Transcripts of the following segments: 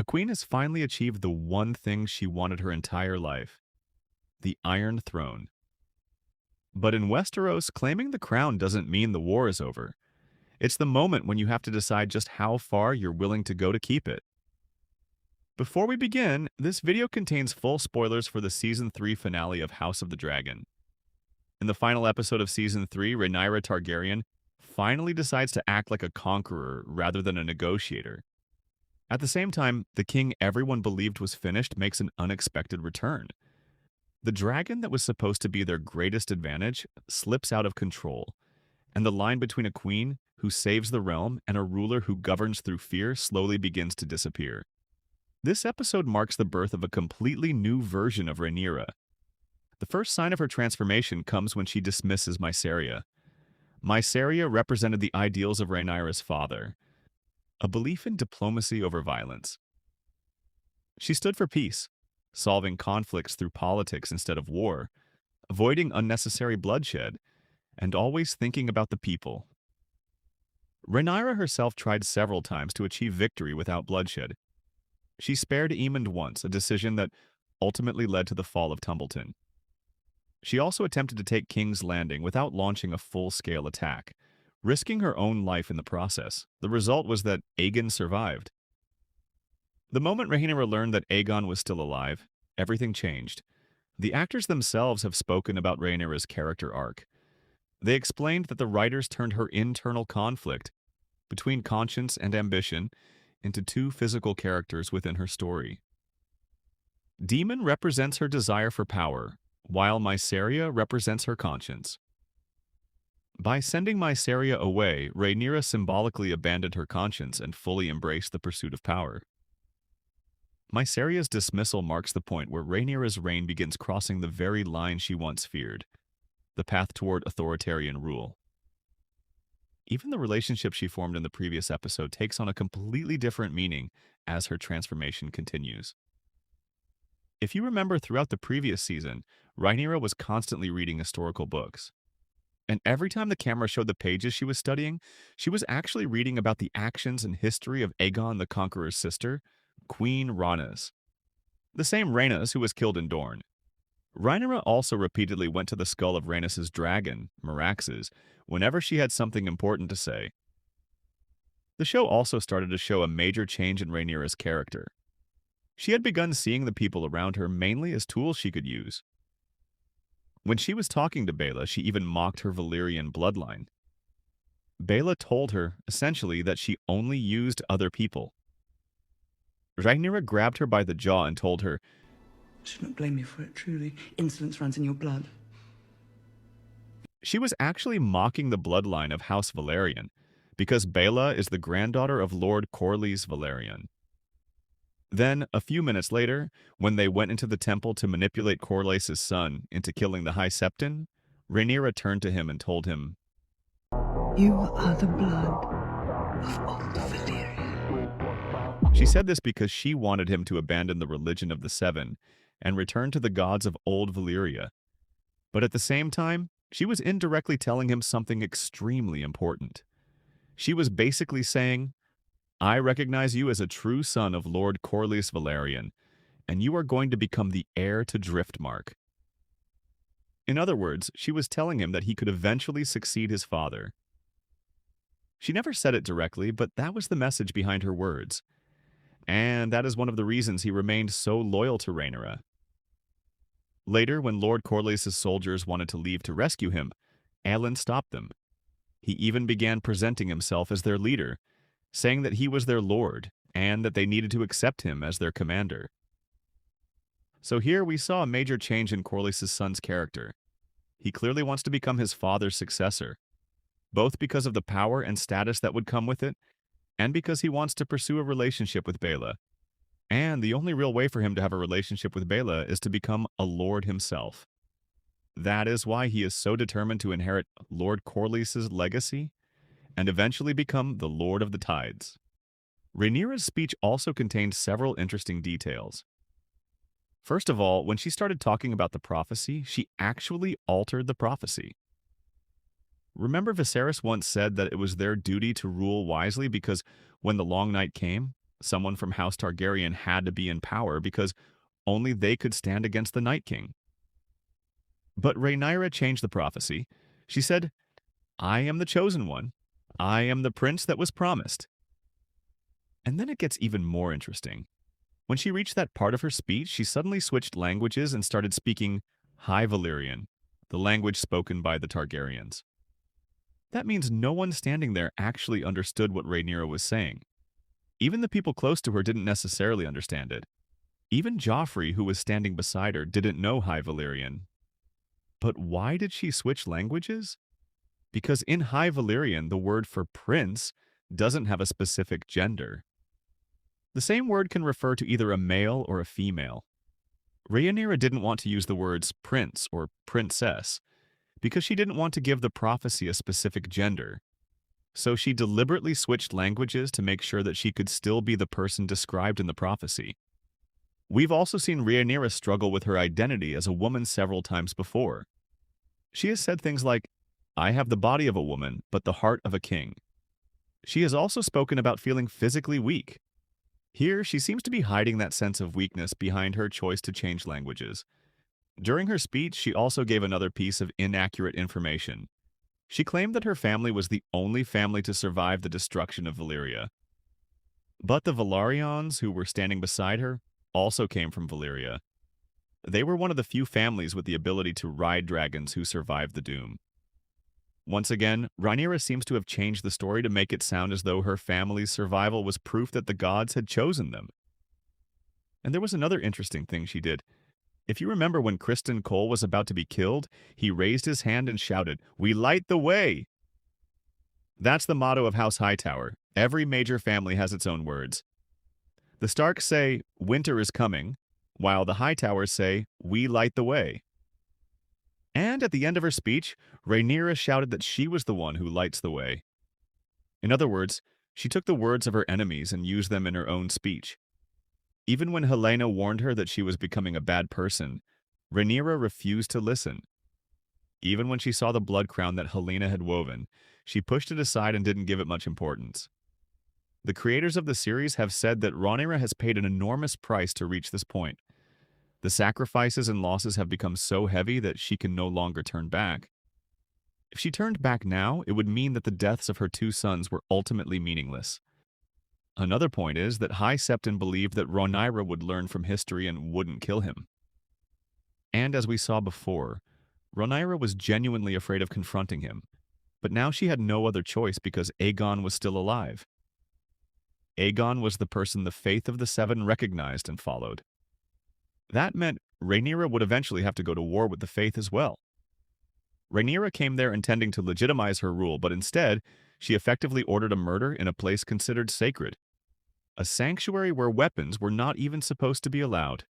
A queen has finally achieved the one thing she wanted her entire life, the Iron Throne. But in Westeros, claiming the crown doesn't mean the war is over. It's the moment when you have to decide just how far you're willing to go to keep it. Before we begin, this video contains full spoilers for the Season 3 finale of House of the Dragon. In the final episode of Season 3, Rhaenyra Targaryen finally decides to act like a conqueror rather than a negotiator. At the same time, the king everyone believed was finished makes an unexpected return. The dragon that was supposed to be their greatest advantage slips out of control, and the line between a queen who saves the realm and a ruler who governs through fear slowly begins to disappear. This episode marks the birth of a completely new version of Rhaenyra. The first sign of her transformation comes when she dismisses Mysaria. Mysaria represented the ideals of Rhaenyra's father, a belief in diplomacy over violence. She stood for peace, solving conflicts through politics instead of war, avoiding unnecessary bloodshed, and always thinking about the people. Rhaenyra herself tried several times to achieve victory without bloodshed. She spared Aemond once, a decision that ultimately led to the fall of Tumbleton. She also attempted to take King's Landing without launching a full-scale attack, risking her own life in the process. The result was that Aegon survived. The moment Rhaenyra learned that Aegon was still alive, everything changed. The actors themselves have spoken about Rhaenyra's character arc. They explained that the writers turned her internal conflict between conscience and ambition into two physical characters within her story. Daemon represents her desire for power, while Mysaria represents her conscience. By sending Mysaria away, Rhaenyra symbolically abandoned her conscience and fully embraced the pursuit of power. Mysaria's dismissal marks the point where Rhaenyra's reign begins crossing the very line she once feared, the path toward authoritarian rule. Even the relationship she formed in the previous episode takes on a completely different meaning as her transformation continues. If you remember, throughout the previous season, Rhaenyra was constantly reading historical books. And every time the camera showed the pages she was studying, she was actually reading about the actions and history of Aegon the Conqueror's sister, Queen Rhaenys, the same Rhaenys who was killed in Dorne. Rhaenyra also repeatedly went to the skull of Rhaenys' dragon, Meraxes, whenever she had something important to say. The show also started to show a major change in Rhaenyra's character. She had begun seeing the people around her mainly as tools she could use. When she was talking to Baela, she even mocked her Valyrian bloodline. Baela told her, essentially, that she only used other people. Rhaenyra grabbed her by the jaw and told her, I should not blame you for it, truly. Insolence runs in your blood. she was actually mocking the bloodline of House Velaryon, because Baela is the granddaughter of Lord Corlys Velaryon. Then, a few minutes later, when they went into the temple to manipulate Corlys' son into killing the High Septon, Rhaenyra turned to him and told him, You are the blood of old Valyria. she said this because she wanted him to abandon the religion of the Seven and return to the gods of old Valyria. But at the same time, she was indirectly telling him something extremely important. She was basically saying, I recognize you as a true son of Lord Corlys Velaryon, and you are going to become the heir to Driftmark. In other words, she was telling him that he could eventually succeed his father. She never said it directly, but that was the message behind her words. And that is one of the reasons he remained so loyal to Rhaenyra. Later, when Lord Corlys' soldiers wanted to leave to rescue him, Aelin stopped them. He even began presenting himself as their leader, saying that he was their lord and that they needed to accept him as their commander. So here we saw a major change in Corlys' son's character. He clearly wants to become his father's successor, both because of the power and status that would come with it, and because he wants to pursue a relationship with Baela. And the only real way for him to have a relationship with Baela is to become a lord himself. That is why he is so determined to inherit Lord Corlys' legacy and eventually become the Lord of the Tides. Rhaenyra's speech also contained several interesting details. First of all, when she started talking about the prophecy, she actually altered the prophecy. Remember, Viserys once said that it was their duty to rule wisely because when the long night came, Someone from House Targaryen had to be in power because only they could stand against the Night King. But Rhaenyra changed the prophecy. She said, I am the chosen one. I am the prince that was promised. And then it gets even more interesting. When she reached that part of her speech, she suddenly switched languages and started speaking High Valyrian, the language spoken by the Targaryens. That means no one standing there actually understood what Rhaenyra was saying. Even the people close to her didn't necessarily understand it. Even Joffrey, who was standing beside her, didn't know High Valyrian. But why did she switch languages? Because in High Valyrian, the word for prince doesn't have a specific gender. The same word can refer to either a male or a female. Rhaenyra didn't want to use the words prince or princess because she didn't want to give the prophecy a specific gender. So she deliberately switched languages to make sure that she could still be the person described in the prophecy. We've also seen Rhaenyra struggle with her identity as a woman several times before. She has said things like, I have the body of a woman, but the heart of a king. She has also spoken about feeling physically weak. Here, she seems to be hiding that sense of weakness behind her choice to change languages. During her speech, she also gave another piece of inaccurate information. She claimed that her family was the only family to survive the destruction of Valyria. But the Velaryons, who were standing beside her, also came from Valyria. They were one of the few families with the ability to ride dragons who survived the doom. Once again, Rhaenyra seems to have changed the story to make it sound as though her family's survival was proof that the gods had chosen them. And there was another interesting thing she did. If you remember when Criston Cole was about to be killed, he raised his hand and shouted, "We light the way!" That's the motto of House Hightower. Every major family has its own words. The Starks say, "Winter is coming," while the Hightowers say, "We light the way." And at the end of her speech, Rhaenyra shouted that she was the one who lights the way. In other words, she took the words of her enemies and used them in her own speech. Even when Helena warned her that she was becoming a bad person, Rhaenyra refused to listen. Even when she saw the blood crown that Helena had woven, she pushed it aside and didn't give it much importance. The creators of the series have said that Rhaenyra has paid an enormous price to reach this point. The sacrifices and losses have become so heavy that she can no longer turn back. If she turned back now, it would mean that the deaths of her two sons were ultimately meaningless. Another point is that High Septon believed that Rhaenyra would learn from history and wouldn't kill him. And as we saw before, Rhaenyra was genuinely afraid of confronting him, but now she had no other choice because Aegon was still alive. Aegon was the person the Faith of the Seven recognized and followed. That meant Rhaenyra would eventually have to go to war with the Faith as well. Rhaenyra came there intending to legitimize her rule, but instead, she effectively ordered a murder in a place considered sacred, a sanctuary where weapons were not even supposed to be allowed.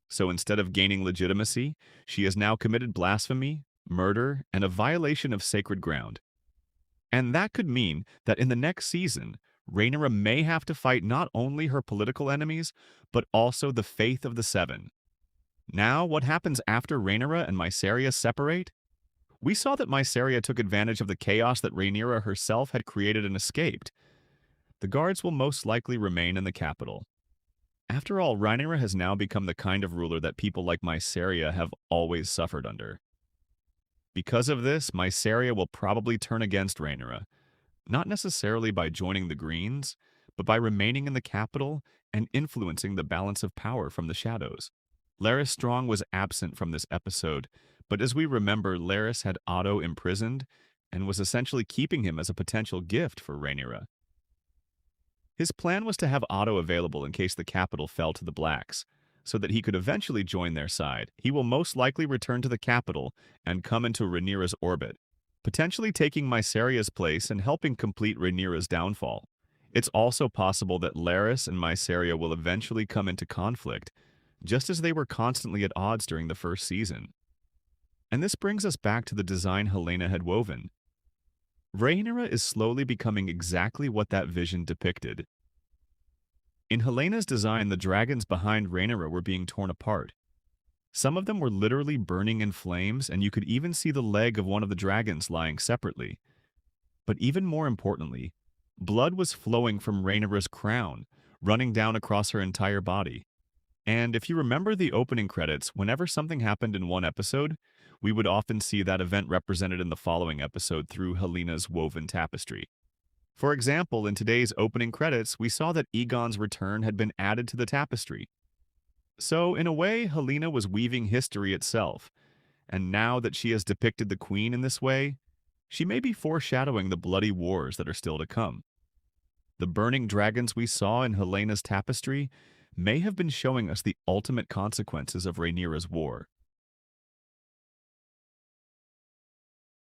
So instead of gaining legitimacy, she has now committed blasphemy, murder, and a violation of sacred ground. And that could mean that in the next season, Rhaenyra may have to fight not only her political enemies, but also the Faith of the Seven. Now, what happens after Rhaenyra and Mysaria separate? We saw that Mysaria took advantage of the chaos that Rhaenyra herself had created and escaped. The guards will most likely remain in the capital. After all, Rhaenyra has now become the kind of ruler that people like Mysaria have always suffered under. Because of this, Mysaria will probably turn against Rhaenyra, not necessarily by joining the Greens, but by remaining in the capital and influencing the balance of power from the shadows. Larys Strong was absent from this episode, but as we remember, Larys had Otto imprisoned and was essentially keeping him as a potential gift for Rhaenyra. His plan was to have Otto available in case the capital fell to the Blacks, so that he could eventually join their side. He will most likely return to the capital and come into Rhaenyra's orbit, potentially taking Mysaria's place and helping complete Rhaenyra's downfall. It's also possible that Larys and Mysaria will eventually come into conflict, just as they were constantly at odds during the first season. And this brings us back to the design Helena had woven. Rhaenyra is slowly becoming exactly what that vision depicted. In Helena's design, the dragons behind Rhaenyra were being torn apart. Some of them were literally burning in flames, and you could even see the leg of one of the dragons lying separately. But even more importantly, blood was flowing from Rhaenyra's crown, running down across her entire body. And if you remember the opening credits, whenever something happened in one episode, we would often see that event represented in the following episode through Helena's woven tapestry. For example, in today's opening credits, we saw that Aegon's return had been added to the tapestry. So, in a way, Helena was weaving history itself, and now that she has depicted the queen in this way, she may be foreshadowing the bloody wars that are still to come. The burning dragons we saw in Helena's tapestry may have been showing us the ultimate consequences of Rhaenyra's war.